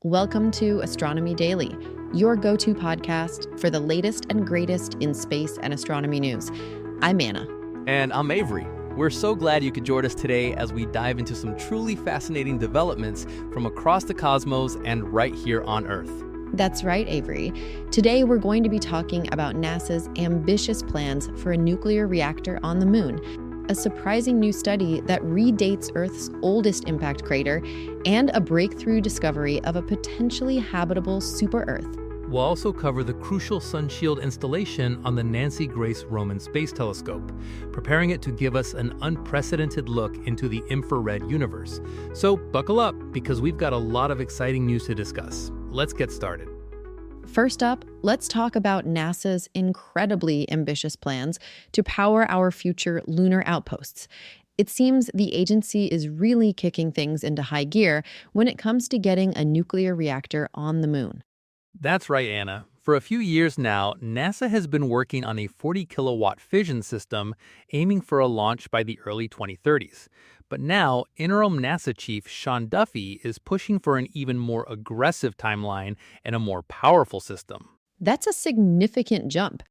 Welcome to Astronomy Daily, your go-to podcast for the latest and greatest in space and astronomy news. I'm Anna. And I'm Avery. We're so glad you could join us today as we dive into some truly fascinating developments from across the cosmos and right here on Earth. That's right, Avery. Today we're going to be talking about NASA's ambitious plans for a nuclear reactor on the moon, a surprising new study that redates Earth's oldest impact crater, and a breakthrough discovery of a potentially habitable super-Earth. We'll also cover the crucial sunshield installation on the Nancy Grace Roman Space Telescope, preparing it to give us an unprecedented look into the infrared universe. So buckle up, because we've got a lot of exciting news to discuss. Let's get started. First up, let's talk about NASA's incredibly ambitious plans to power our future lunar outposts. It seems the agency is really kicking things into high gear when it comes to getting a nuclear reactor on the moon. That's right, Anna. For a few years now, NASA has been working on a 40-kilowatt fission system aiming for a launch by the early 2030s. But now, Interim NASA Chief Sean Duffy is pushing for an even more aggressive timeline and a more powerful system. That's a significant jump.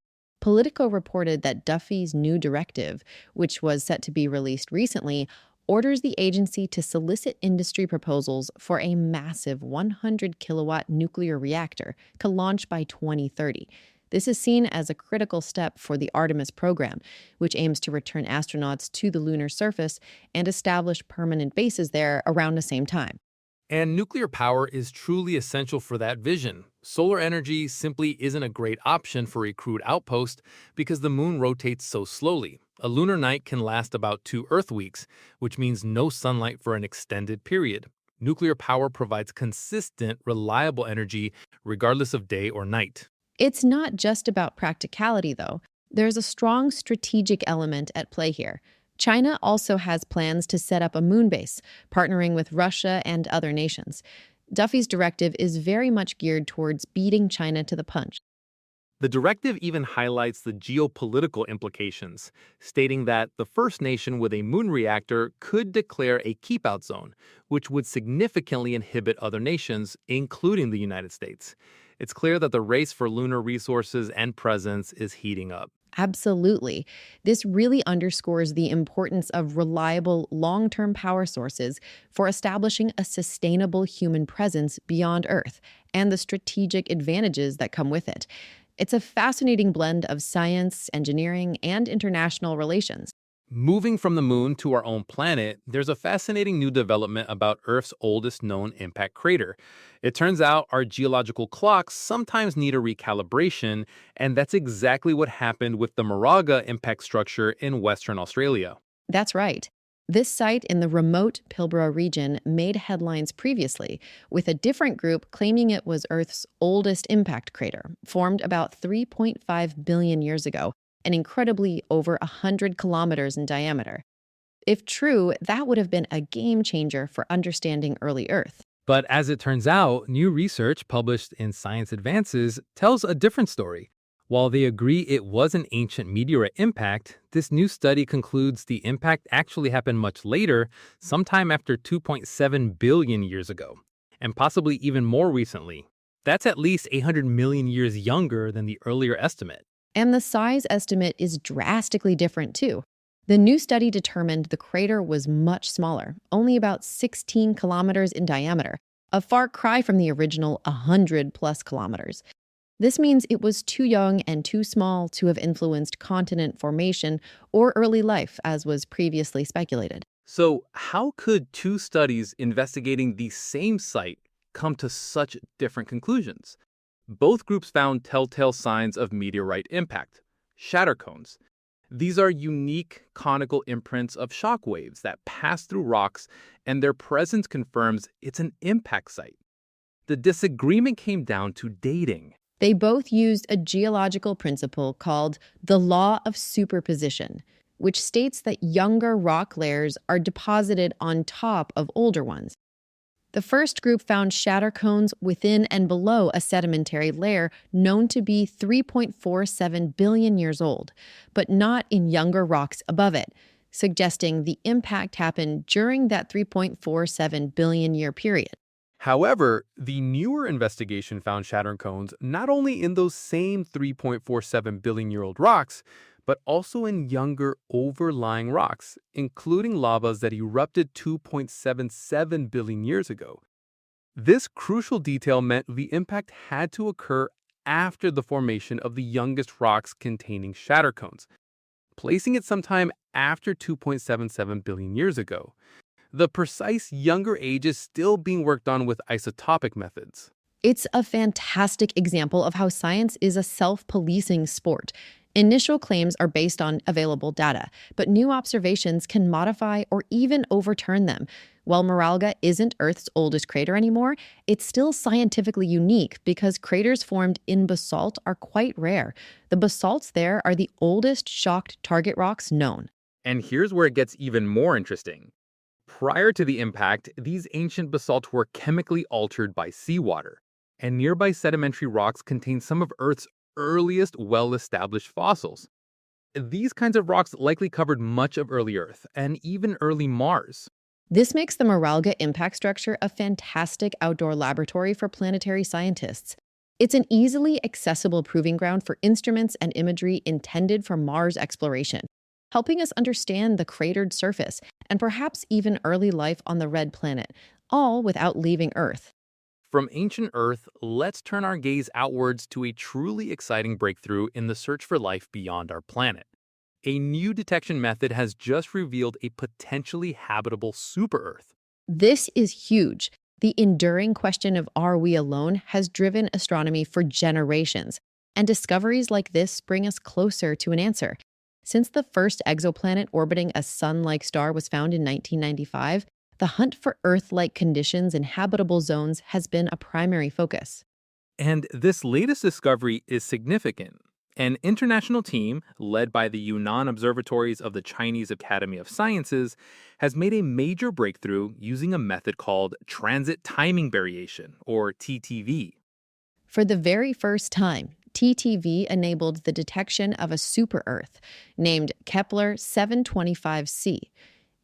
Politico reported that Duffy's new directive, which was set to be released recently, orders the agency to solicit industry proposals for a massive 100-kilowatt nuclear reactor to launch by 2030. This is seen as a critical step for the Artemis program, which aims to return astronauts to the lunar surface and establish permanent bases there around the same time. And nuclear power is truly essential for that vision. Solar energy simply isn't a great option for a crewed outpost because the moon rotates so slowly. A lunar night can last about 2 Earth weeks, which means no sunlight for an extended period. Nuclear power provides consistent, reliable energy regardless of day or night. It's not just about practicality, though. There's a strong strategic element at play here. China also has plans to set up a moon base, partnering with Russia and other nations. Duffy's directive is very much geared towards beating China to the punch. The directive even highlights the geopolitical implications, stating that the first nation with a moon reactor could declare a keep-out zone, which would significantly inhibit other nations, including the United States. It's clear that the race for lunar resources and presence is heating up. Absolutely. This really underscores the importance of reliable, long-term power sources for establishing a sustainable human presence beyond Earth and the strategic advantages that come with it. It's a fascinating blend of science, engineering, and international relations. Moving from the moon to our own planet, there's a fascinating new development about Earth's oldest known impact crater. It turns out our geological clocks sometimes need a recalibration, and that's exactly what happened with the Moralaga impact structure in Western Australia. That's right. This site in the remote Pilbara region made headlines previously, with a different group claiming it was Earth's oldest impact crater, formed about 3.5 billion years ago, and incredibly over 100 kilometers in diameter. If true, that would have been a game changer for understanding early Earth. But as it turns out, new research published in Science Advances tells a different story. While they agree it was an ancient meteorite impact, this new study concludes the impact actually happened much later, sometime after 2.7 billion years ago, and possibly even more recently. That's at least 800 million years younger than the earlier estimate. And the size estimate is drastically different, too. The new study determined the crater was much smaller, only about 16 kilometers in diameter, a far cry from the original 100-plus kilometers. This means it was too young and too small to have influenced continent formation or early life, as was previously speculated. So how could two studies investigating the same site come to such different conclusions? Both groups found telltale signs of meteorite impact, shatter cones. These are unique conical imprints of shock waves that pass through rocks, and their presence confirms it's an impact site. The disagreement came down to dating. They both used a geological principle called the law of superposition, which states that younger rock layers are deposited on top of older ones. The first group found shatter cones within and below a sedimentary layer known to be 3.47 billion years old, but not in younger rocks above it, suggesting the impact happened during that 3.47 billion year period. However, the newer investigation found Saturn cones not only in those same 3.47 billion-year-old rocks, but also in younger overlying rocks, including lavas that erupted 2.77 billion years ago. This crucial detail meant the impact had to occur after the formation of the youngest rocks containing shatter cones, placing it sometime after 2.77 billion years ago. The precise younger age is still being worked on with isotopic methods. It's a fantastic example of how science is a self-policing sport. Initial claims are based on available data, but new observations can modify or even overturn them. While Moralaga isn't Earth's oldest crater anymore, it's still scientifically unique because craters formed in basalt are quite rare. The basalts there are the oldest shocked target rocks known. And here's where it gets even more interesting. Prior to the impact, these ancient basalts were chemically altered by seawater, and nearby sedimentary rocks contain some of Earth's earliest well-established fossils. These kinds of rocks likely covered much of early Earth and even early Mars. This makes the Moralaga impact structure a fantastic outdoor laboratory for planetary scientists. It's an easily accessible proving ground for instruments and imagery intended for Mars exploration, helping us understand the cratered surface and perhaps even early life on the red planet, all without leaving Earth. From ancient Earth, let's turn our gaze outwards to a truly exciting breakthrough in the search for life beyond our planet. A new detection method has just revealed a potentially habitable super-Earth. This is huge. The enduring question of are we alone has driven astronomy for generations, and discoveries like this bring us closer to an answer. Since the first exoplanet orbiting a sun-like star was found in 1995, the hunt for Earth-like conditions in habitable zones has been a primary focus. And this latest discovery is significant. An international team, led by the Yunnan observatories of the Chinese Academy of Sciences, has made a major breakthrough using a method called transit timing variation, or TTV. For the very first time, TTV enabled the detection of a super-Earth named Kepler 725c.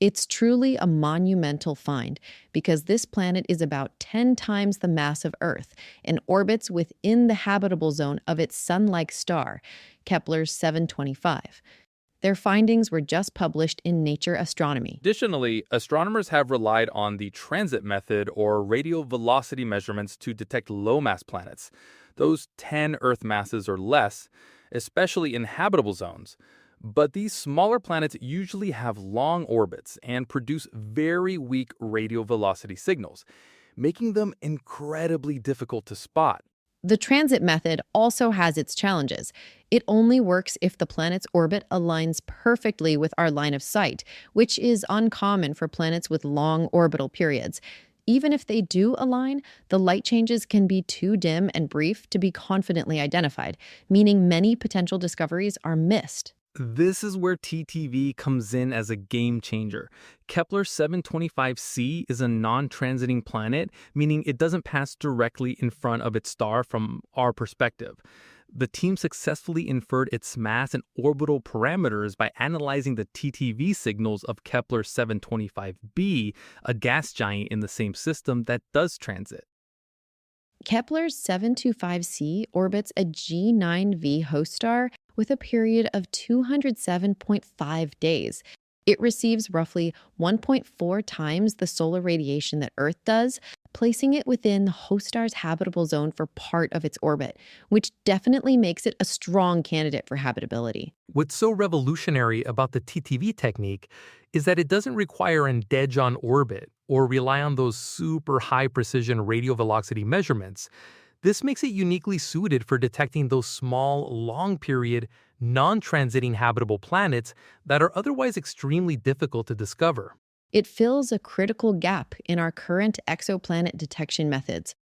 It's truly a monumental find because this planet is about 10 times the mass of Earth and orbits within the habitable zone of its sun-like star, Kepler 725. Their findings were just published in Nature Astronomy. Additionally, astronomers have relied on the transit method or radial velocity measurements to detect low-mass planets, those 10 Earth masses or less, especially in habitable zones. But these smaller planets usually have long orbits and produce very weak radial velocity signals, making them incredibly difficult to spot. The transit method also has its challenges. It only works if the planet's orbit aligns perfectly with our line of sight, which is uncommon for planets with long orbital periods. Even if they do align, the light changes can be too dim and brief to be confidently identified, meaning many potential discoveries are missed. This is where TTV comes in as a game changer. Kepler 725c is a non-transiting planet, meaning it doesn't pass directly in front of its star from our perspective. The team successfully inferred its mass and orbital parameters by analyzing the TTV signals of Kepler 725b, a gas giant in the same system that does transit. Kepler 725c orbits a G9V host star with a period of 207.5 days. It receives roughly 1.4 times the solar radiation that Earth does, placing it within the host star's habitable zone for part of its orbit, which definitely makes it a strong candidate for habitability. What's so revolutionary about the TTV technique is that it doesn't require an dead-on orbit or rely on those super high-precision radial velocity measurements. This makes it uniquely suited for detecting those small, long-period, non-transiting habitable planets that are otherwise extremely difficult to discover. It fills a critical gap in our current exoplanet detection methods.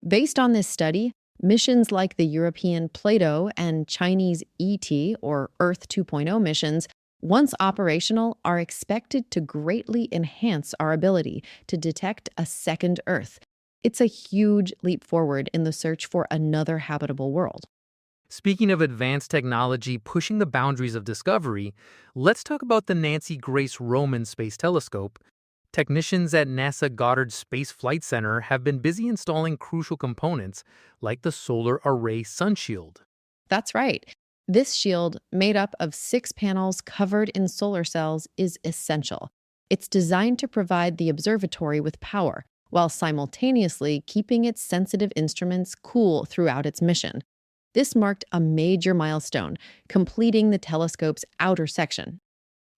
Based on this study, missions like the European Plato and Chinese ET, or Earth 2.0 missions, once operational, are expected to greatly enhance our ability to detect a second Earth. It's a huge leap forward in the search for another habitable world. Speaking of advanced technology pushing the boundaries of discovery, let's talk about the Nancy Grace Roman Space Telescope. Technicians at NASA Goddard Space Flight Center have been busy installing crucial components like the solar array sunshield. That's right. This shield, made up of 6 panels covered in solar cells, is essential. It's designed to provide the observatory with power, while simultaneously keeping its sensitive instruments cool throughout its mission. This marked a major milestone, completing the telescope's outer section.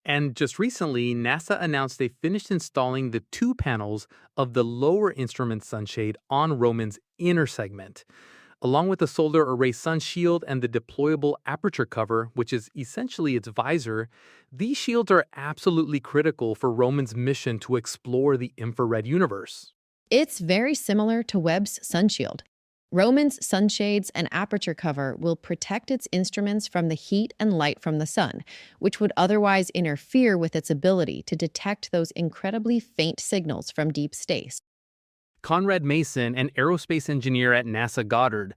And just recently, NASA announced they finished installing the 2 panels of the lower instrument sunshade on Roman's inner segment. Along with the solar array sunshield and the deployable aperture cover, which is essentially its visor, these shields are absolutely critical for Roman's mission to explore the infrared universe. It's very similar to Webb's sunshield. Roman's sunshades and aperture cover will protect its instruments from the heat and light from the sun, which would otherwise interfere with its ability to detect those incredibly faint signals from deep space. Conrad Mason, an aerospace engineer at NASA Goddard,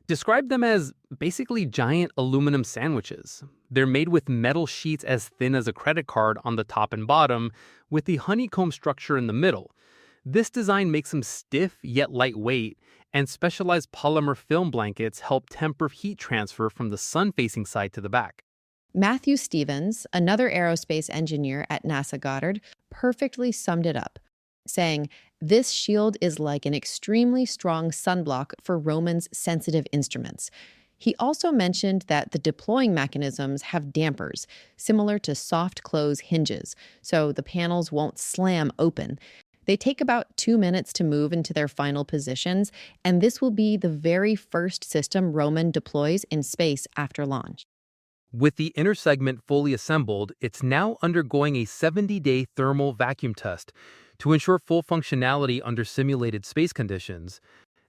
described them as basically giant aluminum sandwiches. They're made with metal sheets as thin as a credit card on the top and bottom, with the honeycomb structure in the middle. This design makes them stiff yet lightweight, and specialized polymer film blankets help temper heat transfer from the sun-facing side to the back. Matthew Stevens, another aerospace engineer at NASA Goddard, perfectly summed it up, saying, "This shield is like an extremely strong sunblock for Roman's sensitive instruments." He also mentioned that the deploying mechanisms have dampers, similar to soft close hinges, so the panels won't slam open. They take about 2 minutes to move into their final positions, and this will be the very first system Roman deploys in space after launch. With the inner segment fully assembled, it's now undergoing a 70-day thermal vacuum test to ensure full functionality under simulated space conditions.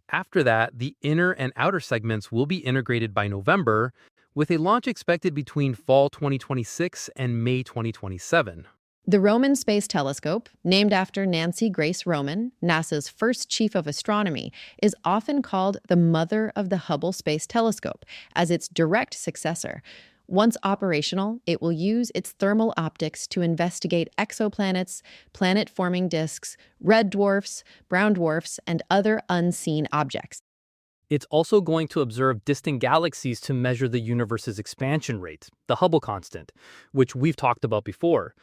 After that, the inner and outer segments will be integrated by November, with a launch expected between fall 2026 and May 2027. The Roman Space Telescope, named after Nancy Grace Roman, NASA's first chief of astronomy, is often called the mother of the Hubble Space Telescope as its direct successor. Once operational, it will use its thermal optics to investigate exoplanets, planet-forming disks, red dwarfs, brown dwarfs, and other unseen objects. It's also going to observe distant galaxies to measure the universe's expansion rate, the Hubble constant, which we've talked about before.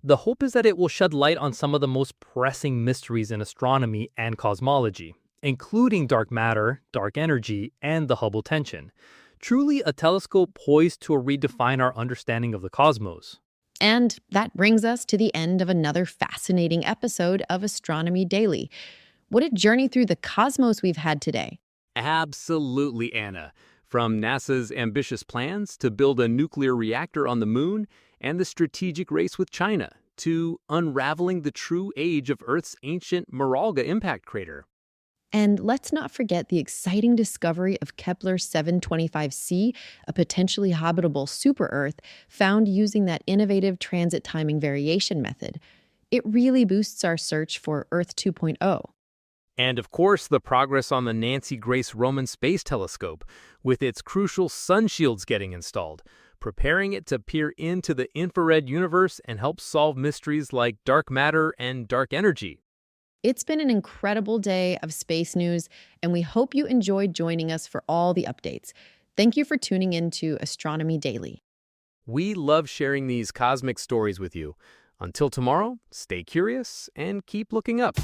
The hope is that it will shed light on some of the most pressing mysteries in astronomy and cosmology, including dark matter, dark energy, and the Hubble tension. Truly a telescope poised to redefine our understanding of the cosmos. And that brings us to the end of another fascinating episode of Astronomy Daily. What a journey through the cosmos we've had today. Absolutely, Anna. From NASA's ambitious plans to build a nuclear reactor on the moon and the strategic race with China, to unraveling the true age of Earth's ancient Moralaga impact crater. And let's not forget the exciting discovery of Kepler 725c, a potentially habitable super-Earth found using that innovative transit timing variation method. It really boosts our search for Earth 2.0. And of course, the progress on the Nancy Grace Roman Space Telescope, with its crucial sun shields getting installed, preparing it to peer into the infrared universe and help solve mysteries like dark matter and dark energy. It's been an incredible day of space news, and we hope you enjoyed joining us for all the updates. Thank you for tuning in to Astronomy Daily. We love sharing these cosmic stories with you. Until tomorrow, stay curious and keep looking up.